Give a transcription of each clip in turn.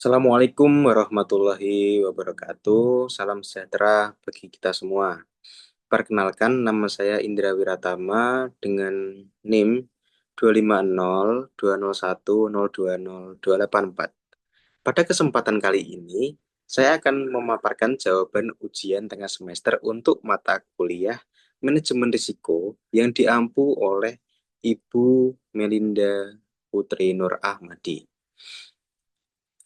Assalamualaikum warahmatullahi wabarakatuh. Salam sejahtera bagi kita semua. Perkenalkan, nama saya Indra Wiratama dengan NIM 25020102024. Pada kesempatan kali ini, saya akan memaparkan jawaban ujian tengah semester untuk mata kuliah Manajemen Risiko yang diampu oleh Ibu Melinda Putri Nur Ahmadi.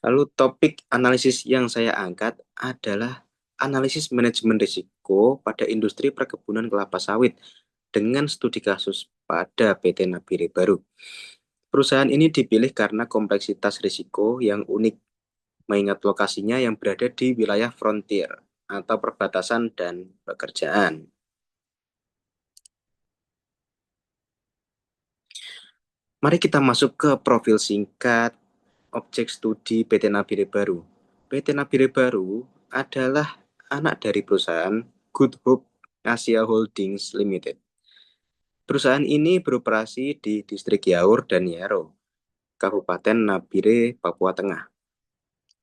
Lalu topik analisis yang saya angkat adalah analisis manajemen risiko pada industri perkebunan kelapa sawit dengan studi kasus pada PT Nabire Baru. Perusahaan ini dipilih karena kompleksitas risiko yang unik, mengingat lokasinya yang berada di wilayah frontier atau perbatasan dan pekerjaan. Mari kita masuk ke profil singkat objek studi PT Nabire Baru. PT Nabire Baru adalah anak dari perusahaan Good Hope Asia Holdings Limited. Perusahaan ini beroperasi di distrik Yaur dan Yaro, Kabupaten Nabire, Papua Tengah.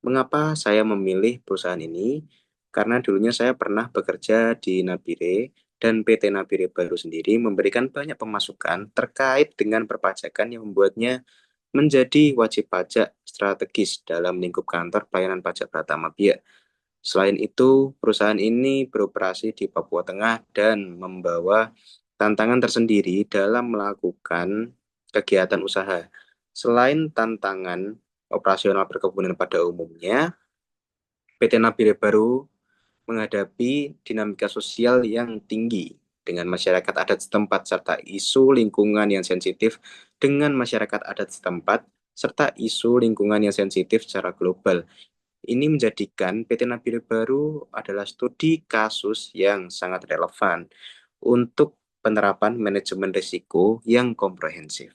Mengapa saya memilih perusahaan ini? Karena dulunya saya pernah bekerja di Nabire dan PT Nabire Baru sendiri memberikan banyak pemasukan terkait dengan perpajakan yang membuatnya menjadi wajib pajak strategis dalam lingkup kantor pelayanan pajak Pratama Bia. Selain itu, perusahaan ini beroperasi di Papua Tengah dan membawa tantangan tersendiri dalam melakukan kegiatan usaha. Selain tantangan operasional perkebunan pada umumnya, PT Nabire Baru menghadapi dinamika sosial yang tinggi dengan masyarakat adat setempat serta isu lingkungan yang sensitif dengan masyarakat adat setempat serta isu lingkungan yang sensitif secara global. Ini menjadikan PT Nabire Baru adalah studi kasus yang sangat relevan untuk penerapan manajemen risiko yang komprehensif.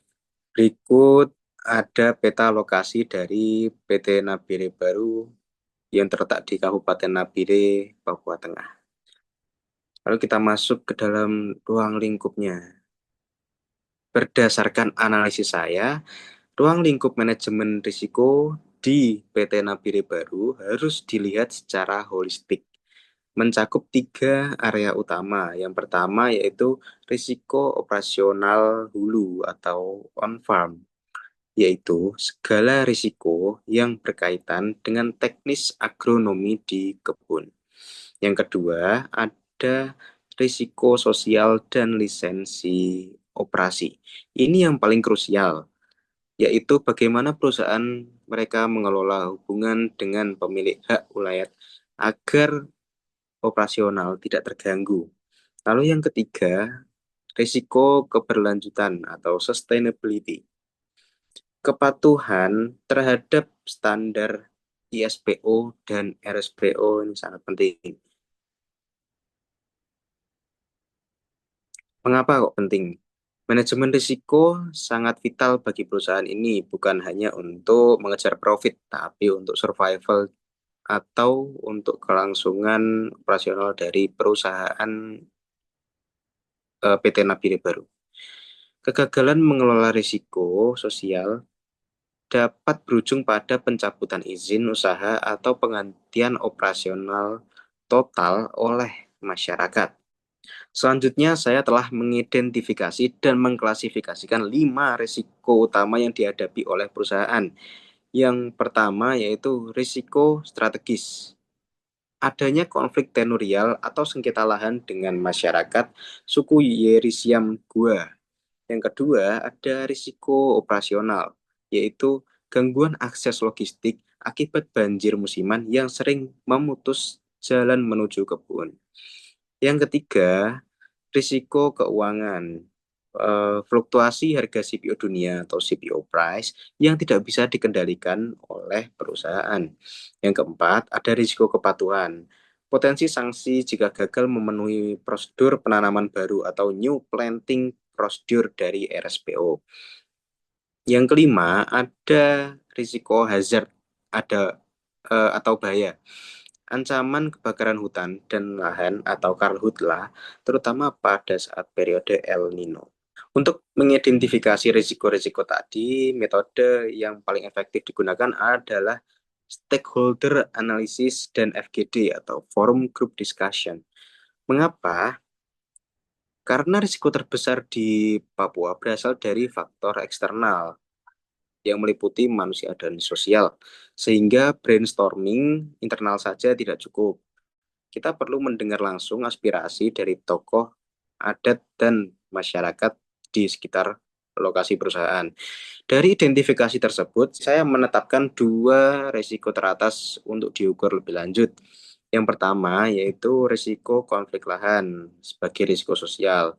Berikut ada peta lokasi dari PT Nabire Baru yang terletak di Kabupaten Nabire, Papua Tengah. Lalu kita masuk ke dalam ruang lingkupnya. Berdasarkan analisis saya, ruang lingkup manajemen risiko di PT Nabire Baru harus dilihat secara holistik, mencakup 3 area utama. Yang pertama yaitu risiko operasional hulu atau on-farm, yaitu segala risiko yang berkaitan dengan teknis agronomi di kebun. Yang kedua, ada risiko sosial dan lisensi operasi. Ini yang paling krusial, yaitu bagaimana perusahaan mereka mengelola hubungan dengan pemilik hak ulayat agar operasional tidak terganggu. Lalu yang ketiga, risiko keberlanjutan atau sustainability. Kepatuhan terhadap standar ISPO dan RSPO ini sangat penting. Mengapa kok penting? Manajemen risiko sangat vital bagi perusahaan ini, bukan hanya untuk mengejar profit, tapi untuk survival atau untuk kelangsungan operasional dari perusahaan PT Nabire Baru. Kegagalan mengelola risiko sosial dapat berujung pada pencabutan izin usaha atau penghentian operasional total oleh masyarakat. Selanjutnya, saya telah mengidentifikasi dan mengklasifikasikan 5 risiko utama yang dihadapi oleh perusahaan. Yang pertama yaitu risiko strategis. Adanya konflik tenurial atau sengketa lahan dengan masyarakat suku Yerisiam Gua. Yang kedua, ada risiko operasional, yaitu gangguan akses logistik akibat banjir musiman yang sering memutus jalan menuju kebun. Yang ketiga, risiko keuangan, fluktuasi harga CPO dunia atau CPO price yang tidak bisa dikendalikan oleh perusahaan. Yang keempat, ada risiko kepatuhan, potensi sanksi jika gagal memenuhi prosedur penanaman baru atau new planting procedure dari RSPO. Yang kelima, ada risiko hazard atau bahaya, ancaman kebakaran hutan dan lahan atau karhutlah, terutama pada saat periode El Nino. Untuk mengidentifikasi risiko-risiko tadi, metode yang paling efektif digunakan adalah Stakeholder Analysis dan FGD atau Forum Group Discussion. Mengapa? Karena risiko terbesar di Papua berasal dari faktor eksternal yang meliputi manusia dan sosial, sehingga brainstorming internal saja tidak cukup. Kita perlu mendengar langsung aspirasi dari tokoh adat dan masyarakat di sekitar lokasi perusahaan. Dari identifikasi tersebut, saya menetapkan dua risiko teratas untuk diukur lebih lanjut. Yang pertama yaitu risiko konflik lahan sebagai risiko sosial.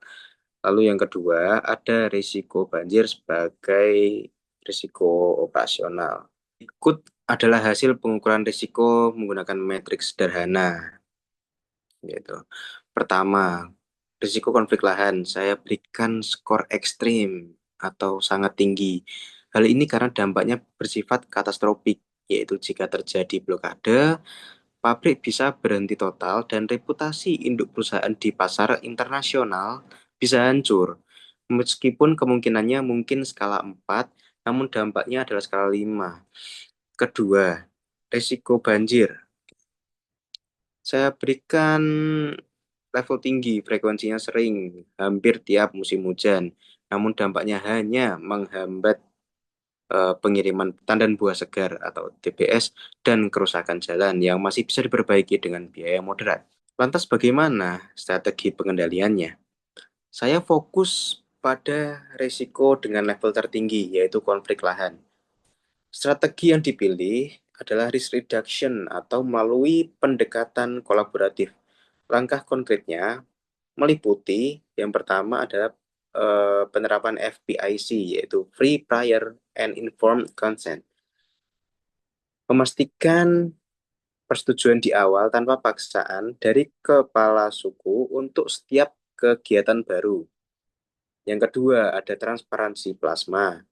Lalu yang kedua ada risiko banjir sebagai risiko operasional. Berikut adalah hasil pengukuran risiko menggunakan matriks sederhana. Gitu. Pertama, risiko konflik lahan. Saya berikan skor ekstrim atau sangat tinggi. Hal ini karena dampaknya bersifat katastrofik, yaitu jika terjadi blokade, pabrik bisa berhenti total dan reputasi induk perusahaan di pasar internasional bisa hancur. Meskipun kemungkinannya mungkin skala 4, namun dampaknya adalah skala 5. Kedua, risiko banjir. Saya berikan level tinggi, frekuensinya sering, hampir tiap musim hujan. Namun dampaknya hanya menghambat pengiriman tandan buah segar atau TBS dan kerusakan jalan yang masih bisa diperbaiki dengan biaya moderat. Lantas bagaimana strategi pengendaliannya? Saya fokus pada risiko dengan level tertinggi, yaitu konflik lahan. Strategi yang dipilih adalah risk reduction atau melalui pendekatan kolaboratif. Langkah konkretnya meliputi yang pertama adalah penerapan FPIC, yaitu Free Prior and Informed Consent. Memastikan persetujuan di awal tanpa paksaan dari kepala suku untuk setiap kegiatan baru. Yang kedua, ada transparansi plasma.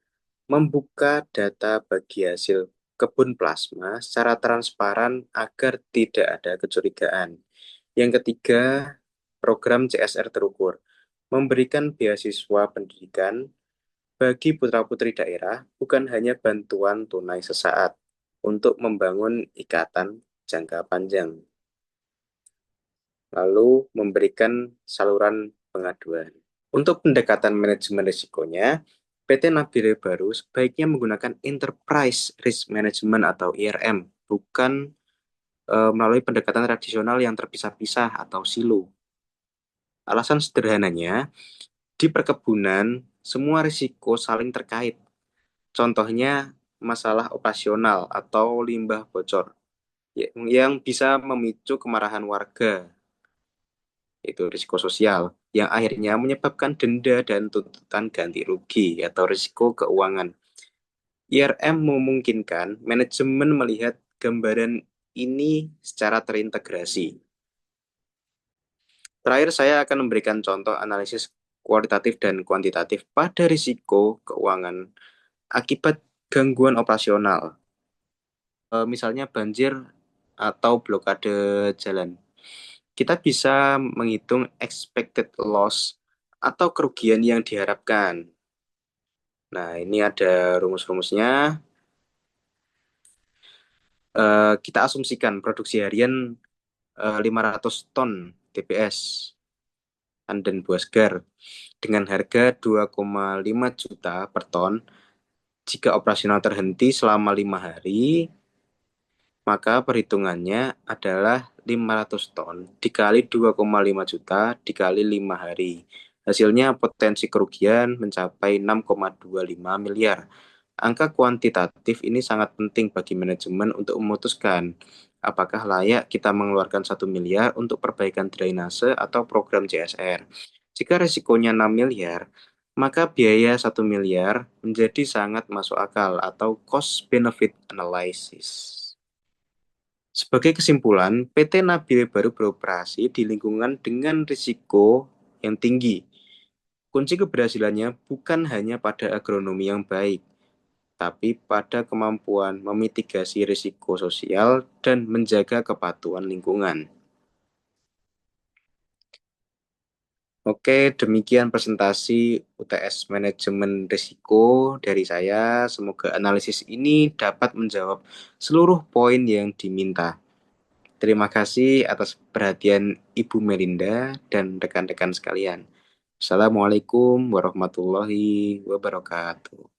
Membuka data bagi hasil kebun plasma secara transparan agar tidak ada kecurigaan. Yang ketiga, program CSR terukur. Memberikan beasiswa pendidikan bagi putra-putri daerah bukan hanya bantuan tunai sesaat untuk membangun ikatan jangka panjang. Lalu memberikan saluran pengaduan. Untuk pendekatan manajemen risikonya, PT Nabire Baru sebaiknya menggunakan Enterprise Risk Management atau IRM, bukan melalui pendekatan tradisional yang terpisah-pisah atau silo. Alasan sederhananya, di perkebunan semua risiko saling terkait. Contohnya masalah operasional atau limbah bocor yang bisa memicu kemarahan warga, itu risiko sosial, yang akhirnya menyebabkan denda dan tuntutan ganti rugi atau risiko keuangan. IRM memungkinkan manajemen melihat gambaran ini secara terintegrasi. Terakhir, saya akan memberikan contoh analisis kualitatif dan kuantitatif pada risiko keuangan akibat gangguan operasional. Misalnya banjir atau blokade jalan. Kita bisa menghitung expected loss atau kerugian yang diharapkan. Nah, ini ada rumus-rumusnya. Kita asumsikan produksi harian 500 ton TBS dan buah segar dengan harga 2,5 juta per ton. Jika operasional terhenti selama 5 hari, maka perhitungannya adalah 500 ton dikali 2,5 juta dikali 5 hari. Hasilnya potensi kerugian mencapai 6,25 miliar. Angka kuantitatif ini sangat penting bagi manajemen untuk memutuskan apakah layak kita mengeluarkan 1 miliar untuk perbaikan drainase atau program CSR. Jika risikonya 6 miliar, maka biaya 1 miliar menjadi sangat masuk akal atau cost benefit analysis. Sebagai kesimpulan, PT Nabire Baru beroperasi di lingkungan dengan risiko yang tinggi. Kunci keberhasilannya bukan hanya pada agronomi yang baik, tapi pada kemampuan memitigasi risiko sosial dan menjaga kepatuhan lingkungan. Oke, demikian presentasi UTS Manajemen Risiko dari saya. Semoga analisis ini dapat menjawab seluruh poin yang diminta. Terima kasih atas perhatian Ibu Melinda dan rekan-rekan sekalian. Assalamualaikum warahmatullahi wabarakatuh.